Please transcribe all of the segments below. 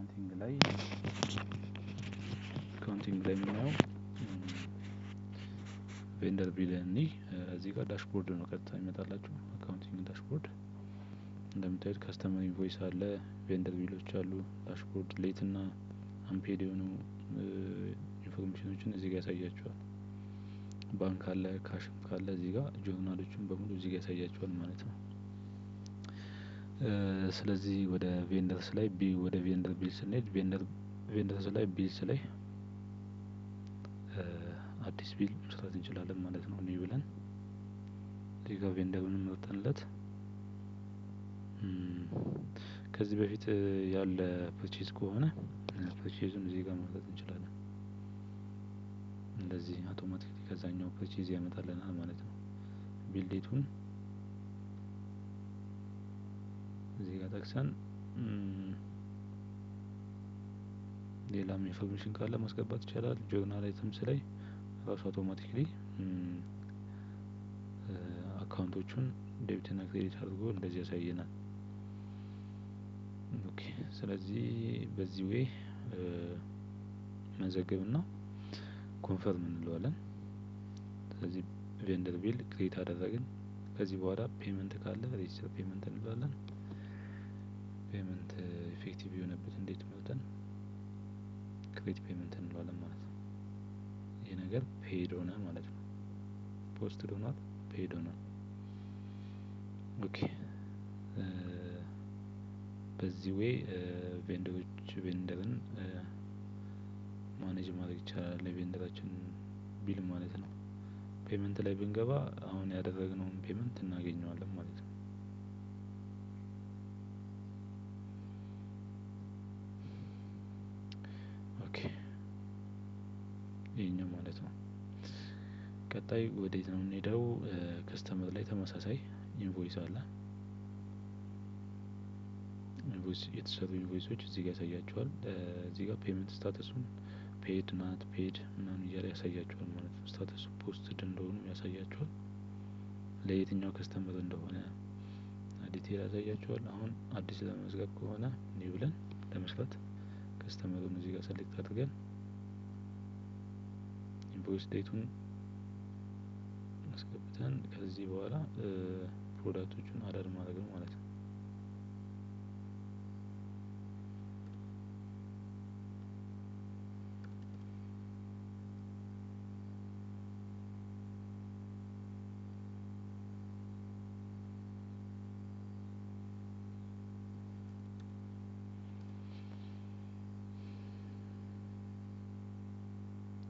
አካውንቲንግ ላይ የምናየው ቬንደር ቢል እዚህ ጋር ዳሽቦርድ ነው ቀጥታ ይመጣላችሁ። አካውንቲንግ ዳሽቦርድ እንደምታዩት ከስተመር ኢንቮይስ አለ፣ ቬንደር ቢሎች አሉ፣ ዳሽቦርድ ሌት እና አንፔድ የሆኑ ኢንፎርሜሽኖችን እዚህ ጋር ያሳያችኋል። ባንክ አለ፣ ካሽም ካለ እዚህ ጋር ጆርናሎችን በሙሉ እዚህ ጋር ያሳያችኋል ማለት ነው። ስለዚህ ወደ ቬንደርስ ላይ ወደ ቬንደር ቢልስ ስንሄድ ቬንደርስ ላይ ቢልስ ላይ አዲስ ቢል መስራት እንችላለን ማለት ነው። ኒው ብለን እዚህ ጋር ቬንደሩን መርጠንለት ከዚህ በፊት ያለ ፐርቼዝ ከሆነ ፐርቼዙን እዚህ ጋር ማውጣት እንችላለን። እንደዚህ አውቶማቲካሊ ከዛኛው ፐርቼዝ ያመጣልናል ማለት ነው። ቢል ዴቱን እዚህ ጋር ጠቅሰን ሌላም ኢንፎርሜሽን ካለ ማስገባት ይቻላል። ጆርናል አይተምስ ላይ ራሱ አውቶማቲካሊ አካውንቶቹን ዴቢት እና ክሬዲት አድርጎ እንደዚህ ያሳየናል። ኦኬ ስለዚህ በዚህ ዌይ መዘገብና ኮንፈርም እንለዋለን። ስለዚህ ቬንደር ቢል ክሬት አደረግን። ከዚህ በኋላ ፔመንት ካለ ሬጂስተር ፔመንት እንለዋለን። ፔመንት ኢፌክቲቭ የሆነበት እንዴት መርጠን ክሬት ፔመንት እንለዋለን ማለት ነው። ይሄ ነገር ፔይድ ሆነ ማለት ነው። ፖስትድ ሆኗል፣ ፔይድ ሆኗል። ኦኬ በዚህ ዌይ ቬንደርን ማኔጅ ማድረግ ይቻላል። ለቬንደራችን ቢል ማለት ነው። ፔመንት ላይ ብንገባ አሁን ያደረግነውን ፔመንት እናገኘዋለን ማለት ነው። ኦኬ ይሄኛው ማለት ነው። ቀጣይ ወዴት ነው የምንሄደው? ከስተመር ላይ ተመሳሳይ ኢንቮይስ አለ። ኢንቮይስ የተሰሩ ኢንቮይሶች እዚህ ጋር ያሳያችኋል። እዚህ ጋር ፔመንት ስታተሱን ፔድ ናት ፔድ ምናምን እያለ ያሳያችኋል ማለት ነው። ስታተሱ ፖስትድ እንደሆኑ ያሳያችኋል። ለየትኛው ከስተመር እንደሆነ ዲቴል ያሳያችኋል። አሁን አዲስ ለመመዝገብ ከሆነ ኒው ብለን ለመስራት ከስተመሩን እዚህ ጋር ሰሌክት አድርገን ኢንቮይስ ዴቱን አስገብተን ከዚህ በኋላ ፕሮዳክቶቹን አዳድ ማድረግ ነው ማለት ነው።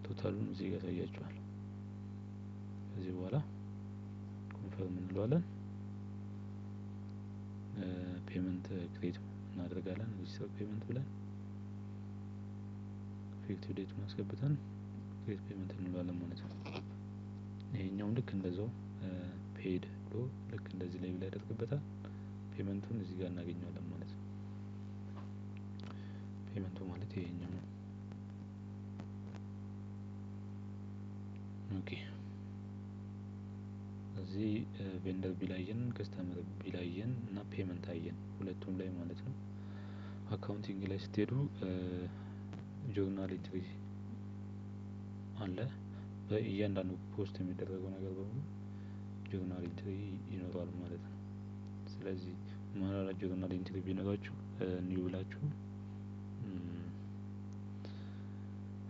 ቶታሉን እዚህ ጋር ያሳያችኋል። ከዚህ በኋላ ኮንፈርም እንለዋለን። ፔመንት ክሬት እናደርጋለን። ሬጂስተር ፔመንት ብለን ኢፌክቲቭ ዴቱን አስገብተን ክሬት ፔመንት እንለዋለን ማለት ነው። ይሄኛውም ልክ እንደዛው ፔይድ ብሎ ልክ እንደዚህ ላይ ያደርግበታል። ፔመንቱን እዚህ ጋር እናገኘዋለን ማለት ነው። ፔመንቱ ማለት ይሄኛው ነው። ኦኬ እዚህ ቬንደር ቢላየን ከስተመር ቢላየን እና ፔመንት አየን ሁለቱም ላይ ማለት ነው። አካውንቲንግ ላይ ስትሄዱ ጆርናል ኢንትሪ አለ። በእያንዳንዱ ፖስት የሚደረገው ነገር በሙሉ ጆርናል ኢንትሪ ይኖረዋል ማለት ነው። ስለዚህ ማንኛውም ጆርናል ኢንትሪ ቢኖራችሁ ኒው ብላችሁ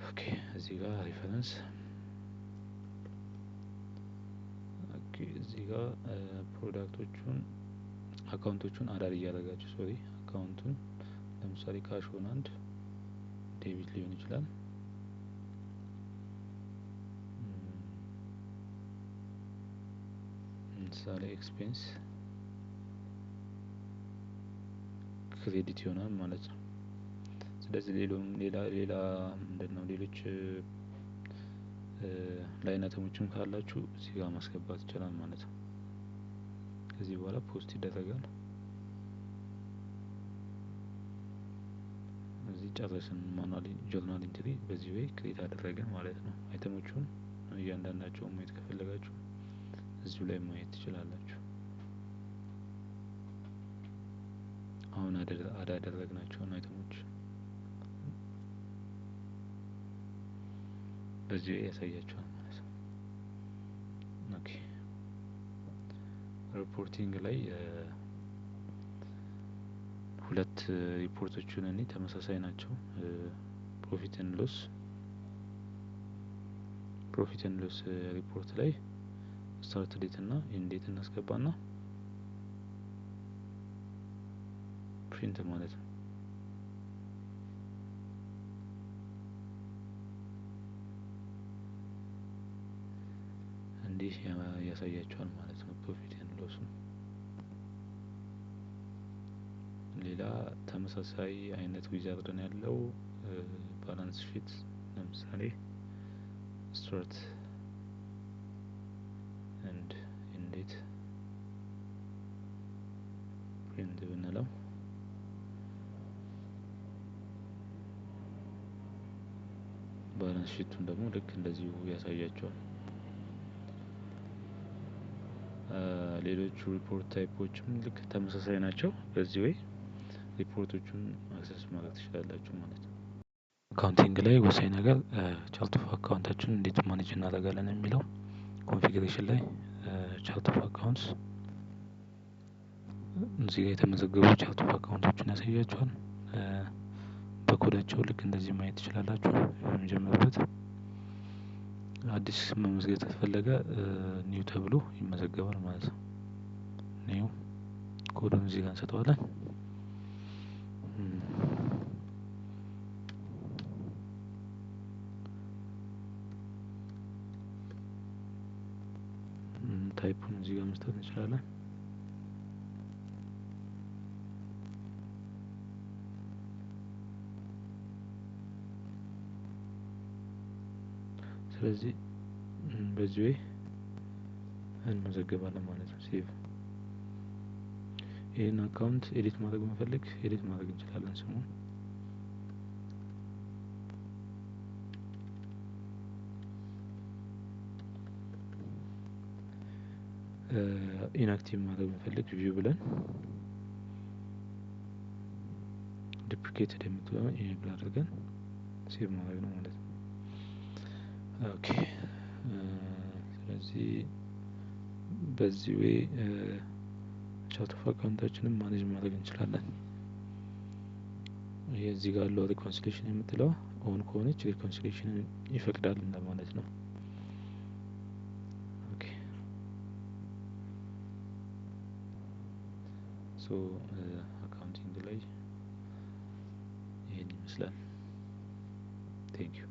ኦኬ እዚህ ጋር ሪፈረንስ ኦኬ እዚህ ጋር ፕሮዳክቶቹን አካውንቶቹን አዳድ እያደረጋችሁ አካውንቱን ለምሳሌ ካሽ ኦን አንድ ዴቢት ሊሆን ይችላል። ለምሳሌ ኤክስፔንስ ክሬዲት ይሆናል ማለት ነው። ስለዚህ ሌላ ምንድነው ሌሎች ላይን አይተሞችም ካላችሁ እዚህ ጋር ማስገባት ይቻላል ማለት ነው። ከዚህ በኋላ ፖስት ይደረጋል። እዚህ ጨረስን። ማኑዋሊ ጆርናል ኢንትሪ በዚህ ዌይ ክሬት አደረግን ማለት ነው። አይተሞቹን እያንዳንዳቸውን ማየት ከፈለጋችሁ እዚሁ ላይ ማየት ትችላላችሁ። አሁን አድ ያደረግናቸውን አይተሞች በዚህ ያሳያችኋል ማለት ነው። ኦኬ ሪፖርቲንግ ላይ ሁለት ሪፖርቶቹን እኔ ተመሳሳይ ናቸው። ፕሮፊት ኤንድ ሎስ ሪፖርት ላይ ስታርት ዴት እና ኢንድ ዴት እናስገባና ፕሪንት ማለት ነው። እንዲህ ያሳያችኋል ማለት ነው ፕሮፊት ኤንድ ሎሱ። ሌላ ተመሳሳይ አይነት ዊዛርድ ነው ያለው ባላንስ ሺት። ለምሳሌ ስታርት ኤንድ ኢንድ ዴት ፕሪንት ብንለው ባላንስ ሺቱን ደግሞ ልክ እንደዚሁ ያሳያቸዋል። ሌሎቹ ሪፖርት ታይፖችም ልክ ተመሳሳይ ናቸው። በዚህ ወይ ሪፖርቶቹን አክሰስ ማድረግ ትችላላችሁ ማለት ነው። አካውንቲንግ ላይ ወሳኝ ነገር ቻርት ኦፍ አካውንታችንን እንዴት ማኔጅ እናደርጋለን የሚለው ኮንፊግሬሽን ላይ ቻርት ኦፍ አካውንትስ እዚህ ጋር የተመዘገቡ ቻርት ኦፍ አካውንቶችን ያሳያችኋል። በኮዳቸው ልክ እንደዚህ ማየት ትችላላችሁ። የሚጀምርበት አዲስ መመዝገብ ከተፈለገ ኒው ተብሎ ይመዘገባል ማለት ነው። ኒው ኮዱን እዚህ ጋር እንሰጠዋለን። ታይፑን እዚህ ጋር መስጠት እንችላለን። ስለዚህ በዚህ ወይ እንመዘገባለን ማለት ነው። ሴቭ ይሄን አካውንት ኤዲት ማድረግ መፈለግ ኤዲት ማድረግ እንችላለን ስሙን። ኢንአክቲቭ ማድረግ መፈለግ ቪው ብለን ዱፕሊኬትድ የምትለው ኢኔብል አድርገን ሴቭ ማድረግ ነው ማለት ነው። ኦኬ ስለዚህ በዚህ ወይ ቻርት ኦፍ አካውንታችንን ማኔጅ ማድረግ እንችላለን። ይሄ እዚህ ጋር ያለው ሪኮንሲሌሽን የምትለው ኦን ከሆነች ሪኮንሲሌሽንን ይፈቅዳል እንደማለት ነው። ኦኬ ሶ አካውንቲንግ ላይ ይሄን ይመስላል። ቴንክ ዩ